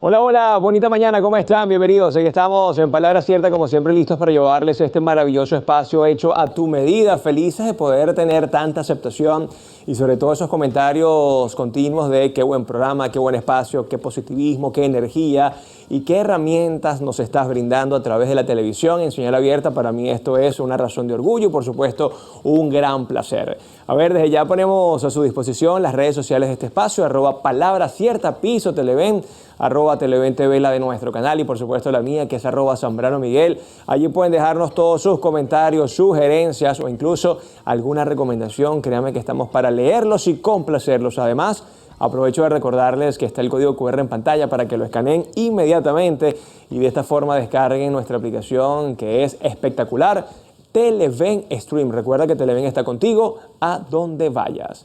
Hola, hola, bonita mañana, ¿cómo están? Bienvenidos. Aquí estamos en Palabra Cierta, como siempre, listos para llevarles este maravilloso espacio hecho a tu medida. Felices de poder tener tanta aceptación y sobre todo esos comentarios continuos de qué buen programa, qué buen espacio, qué positivismo, qué energía y qué herramientas nos estás brindando a través de la televisión en señal abierta. Para mí esto es una razón de orgullo y por supuesto un gran placer. A ver, desde ya ponemos a su disposición las redes sociales de este espacio, @Palabra Cierta, Piso Televen, @Televen TV, la de nuestro canal, y por supuesto la mía, que es @Zambrano Miguel. Allí pueden dejarnos todos sus comentarios, sugerencias o incluso alguna recomendación. Créanme que estamos para leerlos y complacerlos. Además, aprovecho de recordarles que está el código QR en pantalla para que lo escaneen inmediatamente y de esta forma descarguen nuestra aplicación, que es espectacular, Televen Stream. Recuerda que Televen está contigo a donde vayas.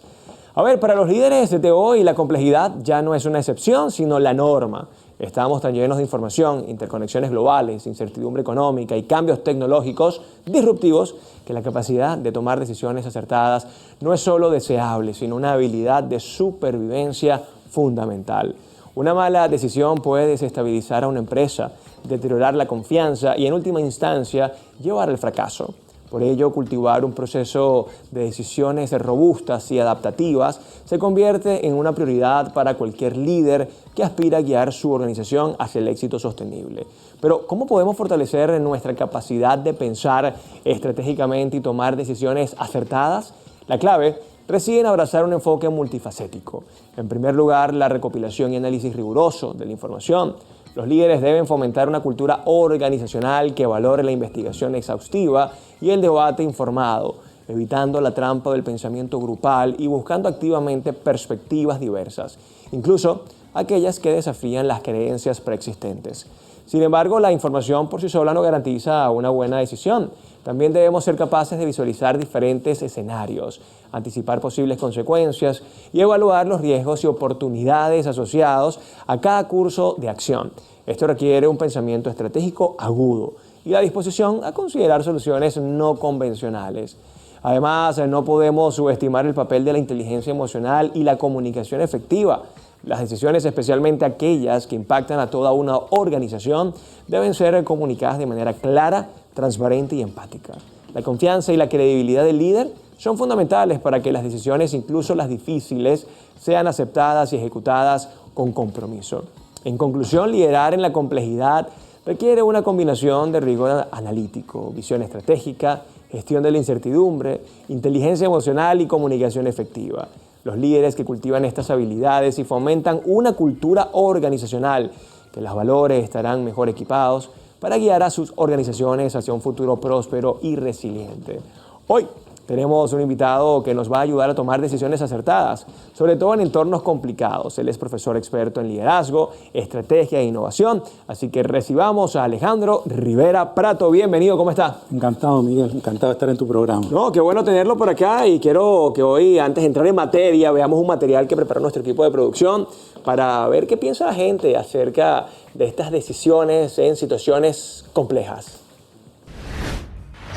A ver, para los líderes de hoy la complejidad ya no es una excepción, sino la norma. Estamos tan llenos de información, interconexiones globales, incertidumbre económica y cambios tecnológicos disruptivos que la capacidad de tomar decisiones acertadas no es solo deseable, sino una habilidad de supervivencia fundamental. Una mala decisión puede desestabilizar a una empresa, deteriorar la confianza y en última instancia llevar al fracaso. Por ello, cultivar un proceso de decisiones robustas y adaptativas se convierte en una prioridad para cualquier líder que aspira a guiar su organización hacia el éxito sostenible. Pero, ¿cómo podemos fortalecer nuestra capacidad de pensar estratégicamente y tomar decisiones acertadas? La clave reside en abrazar un enfoque multifacético. En primer lugar, la recopilación y análisis riguroso de la información. Los líderes deben fomentar una cultura organizacional que valore la investigación exhaustiva y el debate informado, evitando la trampa del pensamiento grupal y buscando activamente perspectivas diversas, incluso aquellas que desafían las creencias preexistentes. Sin embargo, la información por sí sola no garantiza una buena decisión. También debemos ser capaces de visualizar diferentes escenarios, anticipar posibles consecuencias y evaluar los riesgos y oportunidades asociados a cada curso de acción. Esto requiere un pensamiento estratégico agudo y la disposición a considerar soluciones no convencionales. Además, no podemos subestimar el papel de la inteligencia emocional y la comunicación efectiva. Las decisiones, especialmente aquellas que impactan a toda una organización, deben ser comunicadas de manera clara, transparente y empática. La confianza y la credibilidad del líder son fundamentales para que las decisiones, incluso las difíciles, sean aceptadas y ejecutadas con compromiso. En conclusión, liderar en la complejidad requiere una combinación de rigor analítico, visión estratégica, gestión de la incertidumbre, inteligencia emocional y comunicación efectiva. Los líderes que cultivan estas habilidades y fomentan una cultura organizacional que las valore estarán mejor equipados para guiar a sus organizaciones hacia un futuro próspero y resiliente. Hoy tenemos un invitado que nos va a ayudar a tomar decisiones acertadas, sobre todo en entornos complicados. Él es profesor experto en liderazgo, estrategia e innovación. Así que recibamos a Alejandro Rivera Prato. Bienvenido, ¿cómo está? Encantado, Miguel. Encantado de estar en tu programa. No, qué bueno tenerlo por acá y quiero que hoy, antes de entrar en materia, veamos un material que preparó nuestro equipo de producción para ver qué piensa la gente acerca de estas decisiones en situaciones complejas.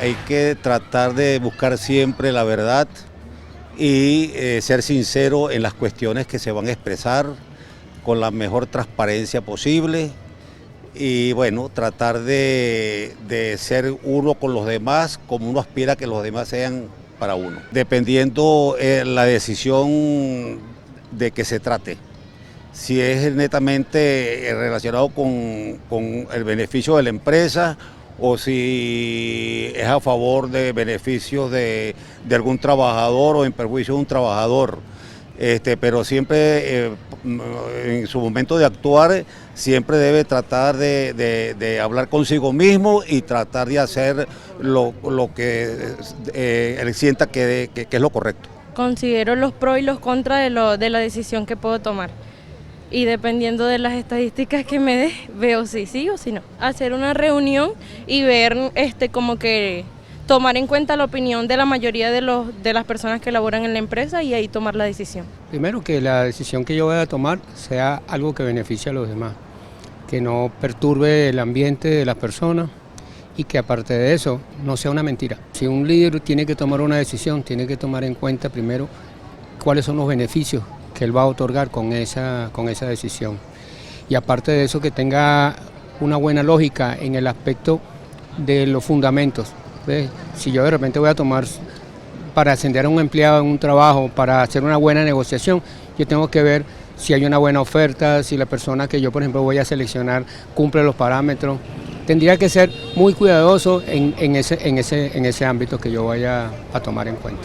Hay que tratar de buscar siempre la verdad y ser sincero en las cuestiones que se van a expresar con la mejor transparencia posible y bueno, tratar de ser uno con los demás como uno aspira a que los demás sean para uno, dependiendo la decisión de que se trate. Si es netamente relacionado con el beneficio de la empresa o si es a favor de beneficios de algún trabajador o en perjuicio de un trabajador. Pero siempre en su momento de actuar siempre debe tratar de hablar consigo mismo y tratar de hacer lo que él sienta que es lo correcto. Considero los pros y los contras de la decisión que puedo tomar. Y dependiendo de las estadísticas que me dé, veo si sí o si no. Hacer una reunión y ver como que tomar en cuenta la opinión de la mayoría de las personas que laboran en la empresa y ahí tomar la decisión. Primero, que la decisión que yo voy a tomar sea algo que beneficie a los demás, que no perturbe el ambiente de las personas y que aparte de eso no sea una mentira. Si un líder tiene que tomar una decisión, tiene que tomar en cuenta primero cuáles son los beneficios que él va a otorgar con esa decisión. y aparte de eso que tenga una buena lógica en el aspecto de los fundamentos. ¿Ves? Si yo de repente voy a tomar para ascender a un empleado en un trabajo, para hacer una buena negociación, yo tengo que ver si hay una buena oferta, si la persona que yo, por ejemplo, voy a seleccionar cumple los parámetros. Tendría que ser muy cuidadoso en ese ámbito que yo vaya a tomar en cuenta.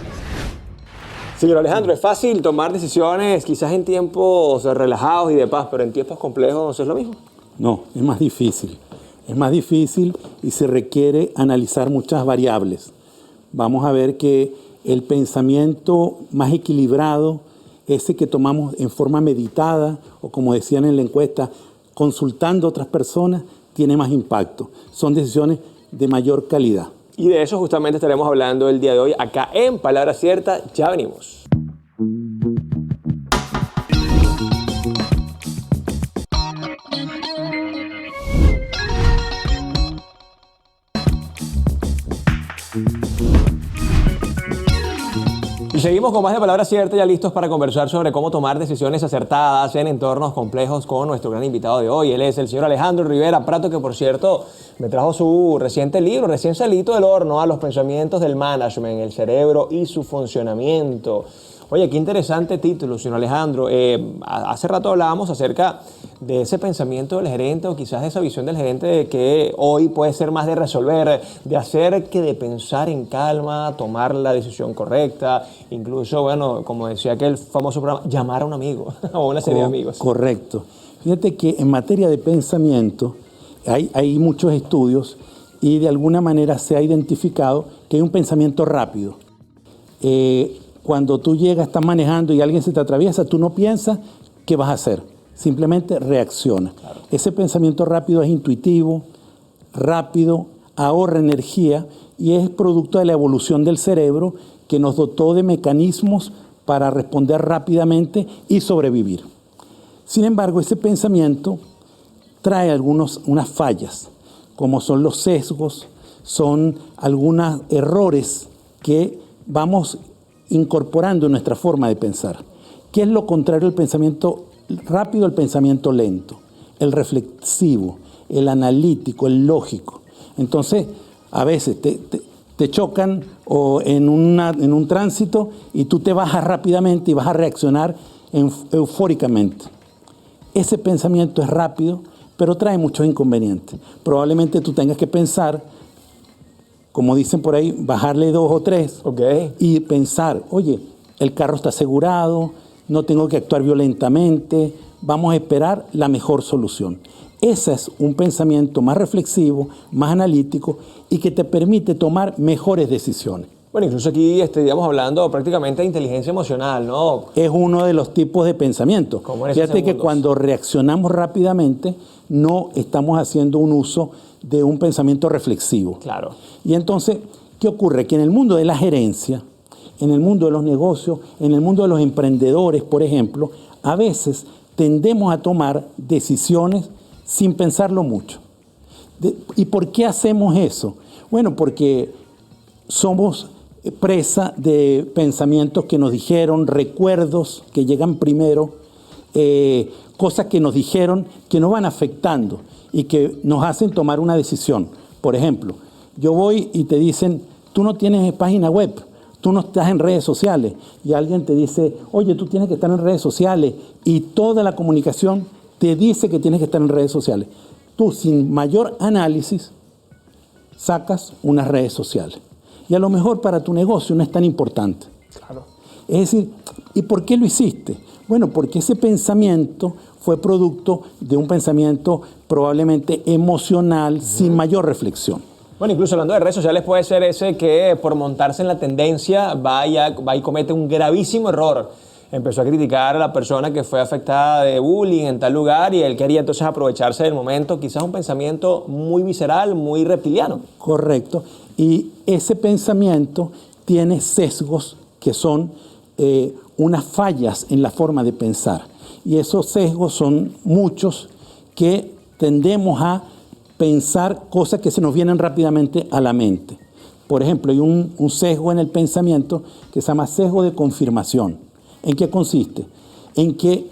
Señor Alejandro, es fácil tomar decisiones quizás en tiempos relajados y de paz, pero en tiempos complejos ¿es lo mismo? No, es más difícil. Es más difícil y se requiere analizar muchas variables. Vamos a ver que el pensamiento más equilibrado, ese que tomamos en forma meditada, o como decían en la encuesta, consultando a otras personas, tiene más impacto. Son decisiones de mayor calidad. Y de eso justamente estaremos hablando el día de hoy acá en Palabra Cierta. Ya venimos. Y seguimos con más de Palabra Cierta, ya listos para conversar sobre cómo tomar decisiones acertadas en entornos complejos con nuestro gran invitado de hoy. Él es el señor Alejandro Rivera Prato, que por cierto me trajo su reciente libro, recién salito del horno, a los pensamientos del management, el cerebro y su funcionamiento. Oye, qué interesante título, señor Alejandro. Hace rato hablábamos acerca de ese pensamiento del gerente, o quizás de esa visión del gerente de que hoy puede ser más de resolver, de hacer que de pensar en calma, tomar la decisión correcta, incluso, bueno, como decía aquel famoso programa, llamar a un amigo o una serie de amigos. Correcto. Fíjate que en materia de pensamiento hay muchos estudios y de alguna manera se ha identificado que hay un pensamiento rápido. Cuando tú llegas, estás manejando y alguien se te atraviesa, tú no piensas qué vas a hacer, simplemente reaccionas. Claro. Ese pensamiento rápido es intuitivo, rápido, ahorra energía y es producto de la evolución del cerebro que nos dotó de mecanismos para responder rápidamente y sobrevivir. Sin embargo, ese pensamiento trae unas fallas, como son los sesgos, son algunos errores que vamos incorporando en nuestra forma de pensar. ¿Qué es lo contrario al pensamiento rápido, al pensamiento lento? El reflexivo, el analítico, el lógico. Entonces, a veces te chocan o en un tránsito y tú te bajas rápidamente y vas a reaccionar eufóricamente. Ese pensamiento es rápido, pero trae muchos inconvenientes. Probablemente tú tengas que pensar, como dicen por ahí, bajarle 2 o 3 y pensar, oye, el carro está asegurado, no tengo que actuar violentamente, vamos a esperar la mejor solución. Ese es un pensamiento más reflexivo, más analítico y que te permite tomar mejores decisiones. Bueno, incluso aquí estaríamos hablando prácticamente de inteligencia emocional, ¿no? Es uno de los tipos de pensamiento. Fíjate que cuando reaccionamos rápidamente, no estamos haciendo un uso de un pensamiento reflexivo. Claro. Y entonces, ¿qué ocurre? Que en el mundo de la gerencia, en el mundo de los negocios, en el mundo de los emprendedores, por ejemplo, a veces tendemos a tomar decisiones sin pensarlo mucho. ¿Y por qué hacemos eso? Bueno, porque somos presa de pensamientos que nos dijeron, recuerdos que llegan primero, cosas que nos dijeron que nos van afectando y que nos hacen tomar una decisión. Por ejemplo, yo voy y te dicen, tú no tienes página web, tú no estás en redes sociales, y alguien te dice, oye, tú tienes que estar en redes sociales, y toda la comunicación te dice que tienes que estar en redes sociales. Tú, sin mayor análisis, sacas unas redes sociales. Y a lo mejor para tu negocio no es tan importante. Claro. Es decir, ¿y por qué lo hiciste? Bueno, porque ese pensamiento fue producto de un pensamiento probablemente emocional, sin mayor reflexión. Bueno, incluso hablando de redes sociales, puede ser ese que por montarse en la tendencia va y comete un gravísimo error. Empezó a criticar a la persona que fue afectada de bullying en tal lugar y él quería entonces aprovecharse del momento, quizás un pensamiento muy visceral, muy reptiliano. Correcto. Y ese pensamiento tiene sesgos que son unas fallas en la forma de pensar. Y esos sesgos son muchos que tendemos a pensar cosas que se nos vienen rápidamente a la mente. Por ejemplo, hay un sesgo en el pensamiento que se llama sesgo de confirmación. ¿En qué consiste? En que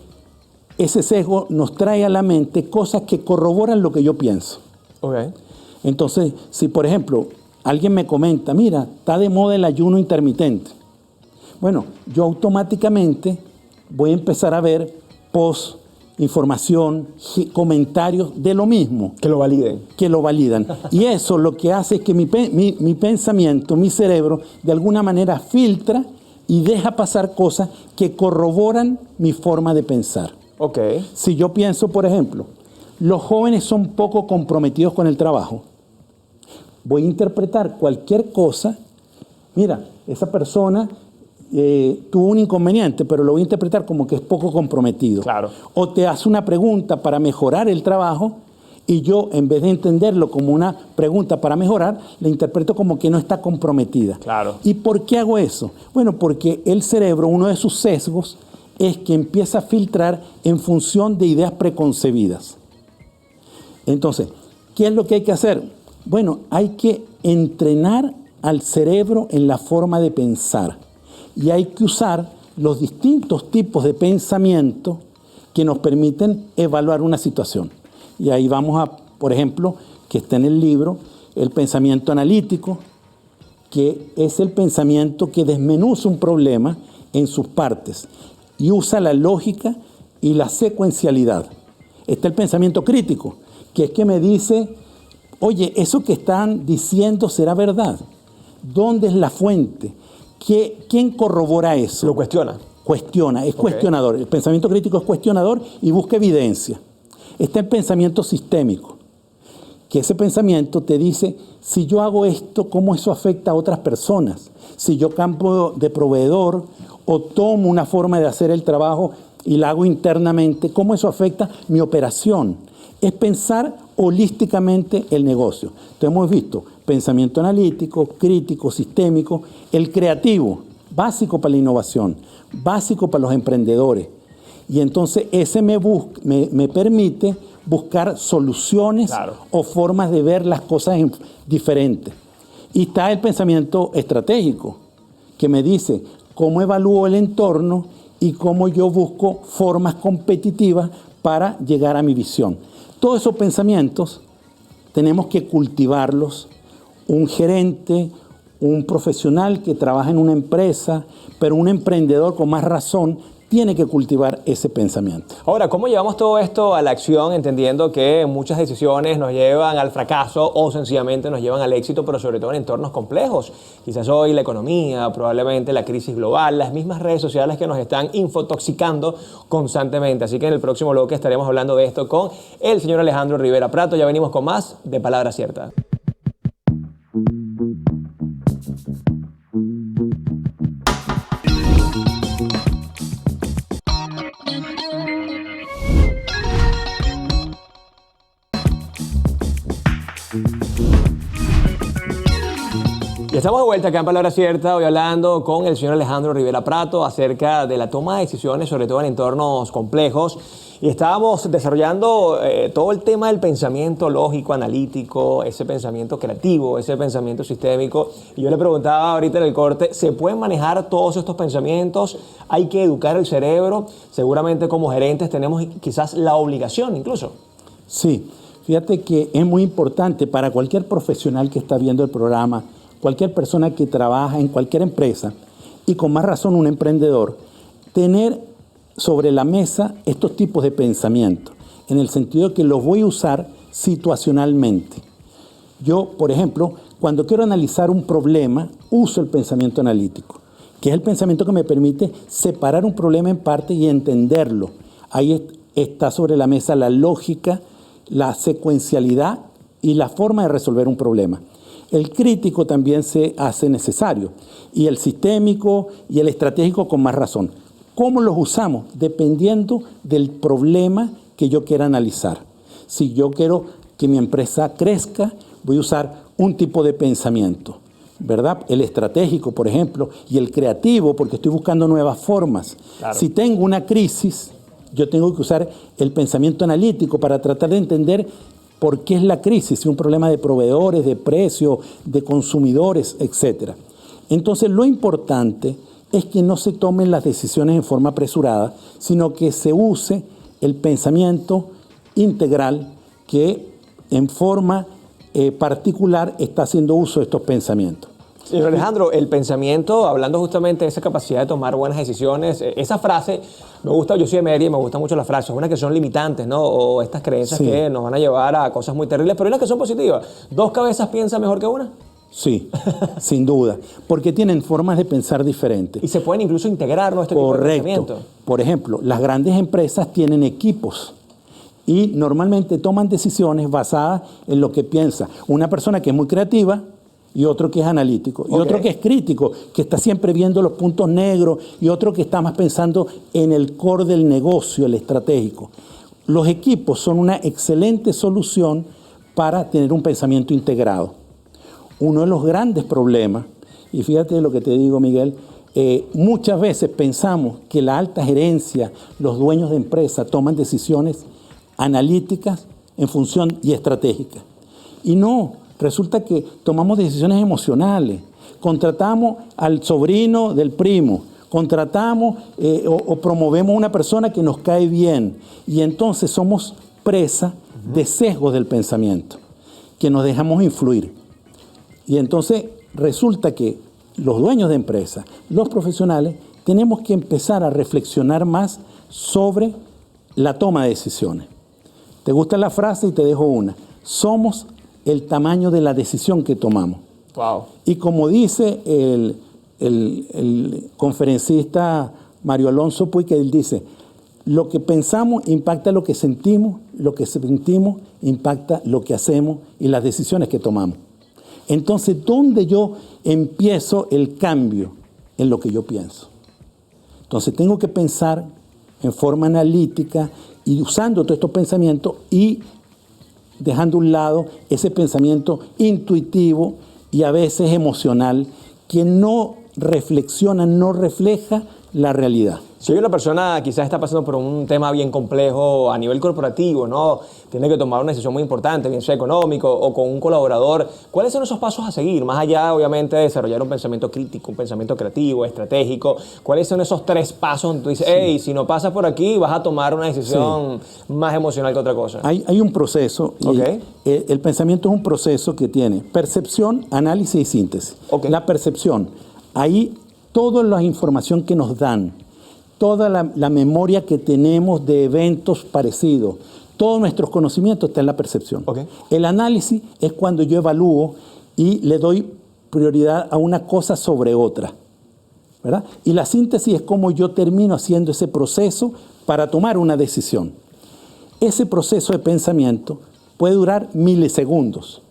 ese sesgo nos trae a la mente cosas que corroboran lo que yo pienso. Ok. Entonces, si por ejemplo alguien me comenta, mira, está de moda el ayuno intermitente. Bueno, yo automáticamente voy a empezar a ver posts, información, comentarios de lo mismo. Que lo validen. Que lo validan. Y eso lo que hace es que mi pensamiento, mi cerebro, de alguna manera filtra y deja pasar cosas que corroboran mi forma de pensar. Ok. Si yo pienso, por ejemplo, los jóvenes son poco comprometidos con el trabajo, voy a interpretar cualquier cosa. Mira, esa persona tuvo un inconveniente, pero lo voy a interpretar como que es poco comprometido. Claro. O te hace una pregunta para mejorar el trabajo y yo, en vez de entenderlo como una pregunta para mejorar, la interpreto como que no está comprometida. Claro. ¿Y por qué hago eso? Bueno, porque el cerebro, uno de sus sesgos, es que empieza a filtrar en función de ideas preconcebidas. Entonces, ¿qué es lo que hay que hacer? Bueno, hay que entrenar al cerebro en la forma de pensar. Y hay que usar los distintos tipos de pensamiento que nos permiten evaluar una situación. Y ahí vamos a, por ejemplo, que está en el libro, el pensamiento analítico, que es el pensamiento que desmenuza un problema en sus partes y usa la lógica y la secuencialidad. Está el pensamiento crítico, que es que me dice, oye, eso que están diciendo será verdad. ¿Dónde es la fuente? ¿Quién corrobora eso? Lo cuestiona. Cuestiona, es cuestionador. El pensamiento crítico es cuestionador y busca evidencia. Está el pensamiento sistémico, que ese pensamiento te dice, si yo hago esto, ¿cómo eso afecta a otras personas? Si yo cambio de proveedor o tomo una forma de hacer el trabajo y la hago internamente, ¿cómo eso afecta mi operación? Es pensar holísticamente el negocio. Entonces hemos visto pensamiento analítico, crítico, sistémico, el creativo, básico para la innovación, básico para los emprendedores. Y entonces ese me permite buscar soluciones o formas de ver las cosas diferentes. Y está el pensamiento estratégico, que me dice cómo evalúo el entorno y cómo yo busco formas competitivas para llegar a mi visión. Todos esos pensamientos tenemos que cultivarlos. Un gerente, un profesional que trabaja en una empresa, pero un emprendedor con más razón, tiene que cultivar ese pensamiento. Ahora, ¿cómo llevamos todo esto a la acción, entendiendo que muchas decisiones nos llevan al fracaso o sencillamente nos llevan al éxito, pero sobre todo en entornos complejos? Quizás hoy la economía, probablemente la crisis global, las mismas redes sociales que nos están infotoxicando constantemente. Así que en el próximo bloque estaremos hablando de esto con el señor Alejandro Rivera Prato. Ya venimos con más de Palabra Cierta. Y estamos de vuelta acá en Palabra Cierta, hoy hablando con el señor Alejandro Rivera Prato acerca de la toma de decisiones, sobre todo en entornos complejos. Y estábamos desarrollando todo el tema del pensamiento lógico, analítico, ese pensamiento creativo, ese pensamiento sistémico. Y yo le preguntaba ahorita en el corte, ¿se pueden manejar todos estos pensamientos? ¿Hay que educar el cerebro? Seguramente como gerentes tenemos quizás la obligación incluso. Sí, fíjate que es muy importante para cualquier profesional que está viendo el programa, cualquier persona que trabaja en cualquier empresa y con más razón un emprendedor, tener sobre la mesa estos tipos de pensamientos, en el sentido de que los voy a usar situacionalmente. Yo, por ejemplo, cuando quiero analizar un problema, uso el pensamiento analítico, que es el pensamiento que me permite separar un problema en parte y entenderlo. Ahí está sobre la mesa la lógica, la secuencialidad y la forma de resolver un problema. El crítico también se hace necesario, y el sistémico y el estratégico con más razón. ¿Cómo los usamos? Dependiendo del problema que yo quiera analizar. Si yo quiero que mi empresa crezca, voy a usar un tipo de pensamiento, ¿verdad? El estratégico, por ejemplo, y el creativo, porque estoy buscando nuevas formas. Claro. Si tengo una crisis, yo tengo que usar el pensamiento analítico para tratar de entender por qué es la crisis, si es un problema de proveedores, de precios, de consumidores, etc. Entonces, lo importante es que no se tomen las decisiones en forma apresurada, sino que se use el pensamiento integral que en forma particular está haciendo uso de estos pensamientos. Señor Alejandro, el pensamiento, hablando justamente de esa capacidad de tomar buenas decisiones, esa frase, me gusta, yo soy de Mérida y me gustan mucho las frases, unas que son limitantes, ¿no? O estas creencias que nos van a llevar a cosas muy terribles, pero hay unas que son positivas. ¿Dos cabezas piensan mejor que una? Sí, sin duda, porque tienen formas de pensar diferentes. Y se pueden incluso integrar, ¿no?, este tipo de pensamiento. Por ejemplo, las grandes empresas tienen equipos y normalmente toman decisiones basadas en lo que piensa una persona que es muy creativa y otro que es analítico, y otro que es crítico, que está siempre viendo los puntos negros, y otro que está más pensando en el core del negocio, el estratégico. Los equipos son una excelente solución para tener un pensamiento integrado. Uno de los grandes problemas, y fíjate lo que te digo, Miguel, muchas veces pensamos que la alta gerencia, los dueños de empresa toman decisiones analíticas en función y estratégicas. Y no, resulta que tomamos decisiones emocionales. Contratamos al sobrino del primo, contratamos o promovemos a una persona que nos cae bien. Y entonces somos presa de sesgos del pensamiento, que nos dejamos influir. Y entonces resulta que los dueños de empresas, los profesionales, tenemos que empezar a reflexionar más sobre la toma de decisiones. ¿Te gusta la frase? Y te dejo una. Somos el tamaño de la decisión que tomamos. Wow. Y como dice el conferencista Mario Alonso Puig, que él dice, lo que pensamos impacta lo que sentimos impacta lo que hacemos y las decisiones que tomamos. Entonces, ¿dónde yo empiezo el cambio? En lo que yo pienso. Entonces, tengo que pensar en forma analítica y usando todos estos pensamientos y dejando a un lado ese pensamiento intuitivo y a veces emocional que no reflexiona, no refleja la realidad. Si una persona quizás está pasando por un tema bien complejo a nivel corporativo, ¿no?, tiene que tomar una decisión muy importante, bien sea económico o con un colaborador, ¿cuáles son esos pasos a seguir? Más allá, obviamente, de desarrollar un pensamiento crítico, un pensamiento creativo, estratégico, ¿cuáles son esos 3 pasos donde tú dices, hey, si no pasas por aquí, vas a tomar una decisión más emocional que otra cosa? Hay un proceso, y el pensamiento es un proceso que tiene percepción, análisis y síntesis. La percepción, ahí toda la información que nos dan, toda la memoria que tenemos de eventos parecidos, todos nuestros conocimientos están en la percepción. El análisis es cuando yo evalúo y le doy prioridad a una cosa sobre otra, ¿verdad? Y la síntesis es como yo termino haciendo ese proceso para tomar una decisión. Ese proceso de pensamiento puede durar milisegundos,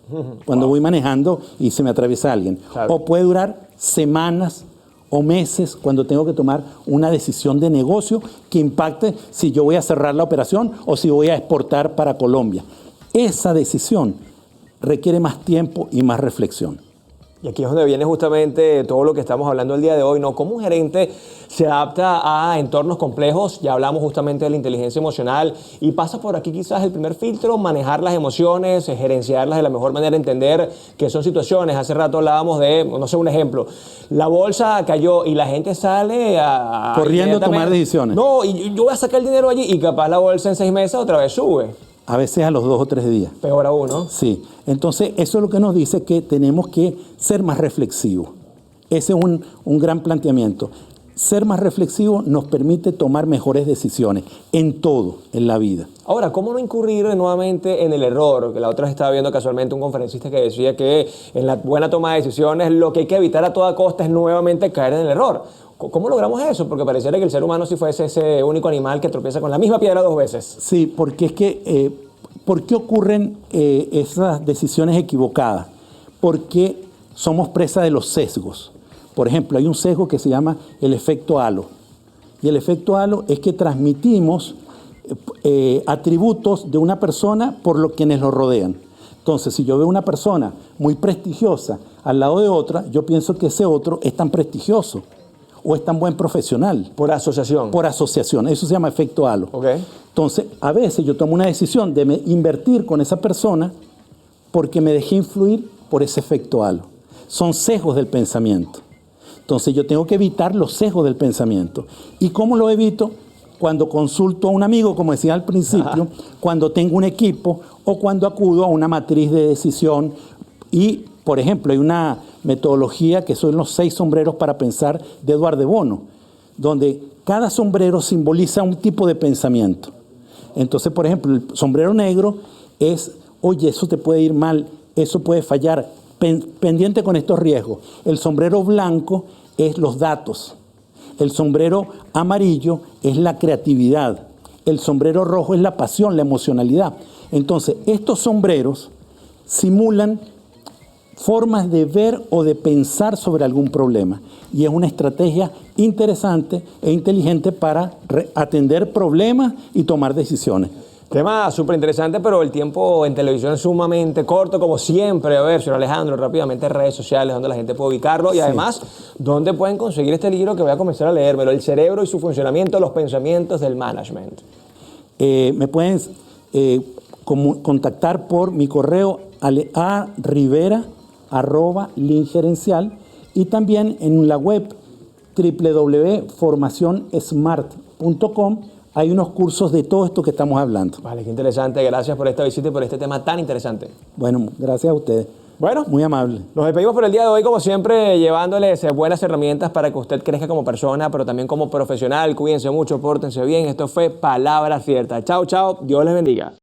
cuando voy manejando y se me atraviesa alguien. O puede durar semanas o meses cuando tengo que tomar una decisión de negocio que impacte si yo voy a cerrar la operación o si voy a exportar para Colombia. Esa decisión requiere más tiempo y más reflexión. Y aquí es donde viene justamente todo lo que estamos hablando el día de hoy, ¿no? Cómo un gerente se adapta a entornos complejos. Ya hablamos justamente de la inteligencia emocional y pasa por aquí quizás el primer filtro, manejar las emociones, gerenciarlas de la mejor manera, entender que son situaciones. Hace rato hablábamos de, no sé, un ejemplo, la bolsa cayó y la gente sale corriendo a tomar decisiones. No, y yo voy a sacar el dinero allí y capaz la bolsa en 6 meses otra vez sube. A veces a los 2 o 3 días. Peor aún, ¿no? Sí. Entonces, eso es lo que nos dice que tenemos que ser más reflexivos. Ese es un gran planteamiento. Ser más reflexivos nos permite tomar mejores decisiones en todo, en la vida. Ahora, ¿cómo no incurrir nuevamente en el error? Que la otra vez estaba viendo casualmente un conferencista que decía que en la buena toma de decisiones lo que hay que evitar a toda costa es nuevamente caer en el error. ¿Cómo logramos eso? Porque pareciera que el ser humano si fuese ese único animal que tropieza con la misma piedra 2 veces. Sí, porque es que, ¿por qué ocurren esas decisiones equivocadas? Porque somos presa de los sesgos. Por ejemplo, hay un sesgo que se llama el efecto halo. Y el efecto halo es que transmitimos atributos de una persona por quienes lo rodean. Entonces, si yo veo una persona muy prestigiosa al lado de otra, yo pienso que ese otro es tan prestigioso o es tan buen profesional. Por asociación. Por asociación. Eso se llama efecto halo. Entonces, a veces yo tomo una decisión de invertir con esa persona porque me dejé influir por ese efecto halo. Son sesgos del pensamiento. Entonces, yo tengo que evitar los sesgos del pensamiento. ¿Y cómo lo evito? cuando consulto a un amigo, como decía al principio, cuando tengo un equipo o cuando acudo a una matriz de decisión. Y, por ejemplo, hay una metodología que son los 6 sombreros para pensar de Eduardo de Bono, donde cada sombrero simboliza un tipo de pensamiento. Entonces, por ejemplo, el sombrero negro es, oye, eso te puede ir mal, eso puede fallar, pendiente con estos riesgos. El sombrero blanco es los datos. El sombrero amarillo es la creatividad. El sombrero rojo es la pasión, la emocionalidad. Entonces, estos sombreros simulan formas de ver o de pensar sobre algún problema. Y es una estrategia interesante e inteligente para atender problemas y tomar decisiones. Tema súper interesante, pero el tiempo en televisión es sumamente corto, como siempre. A ver, señor Alejandro, rápidamente redes sociales donde la gente puede ubicarlo y además, ¿dónde pueden conseguir este libro que voy a comenzar a leérmelo? El cerebro y su funcionamiento, los pensamientos del management. Me pueden contactar por mi correo a rivera@lingerencial y también en la web www.formacionsmart.com. Hay unos cursos de todo esto que estamos hablando. Vale, qué interesante. Gracias por esta visita y por este tema tan interesante. Bueno, gracias a ustedes. Bueno, muy amable. Nos despedimos por el día de hoy, como siempre, llevándoles buenas herramientas para que usted crezca como persona, pero también como profesional. Cuídense mucho, pórtense bien. Esto fue Palabra Cierta. Chao, chao. Dios les bendiga.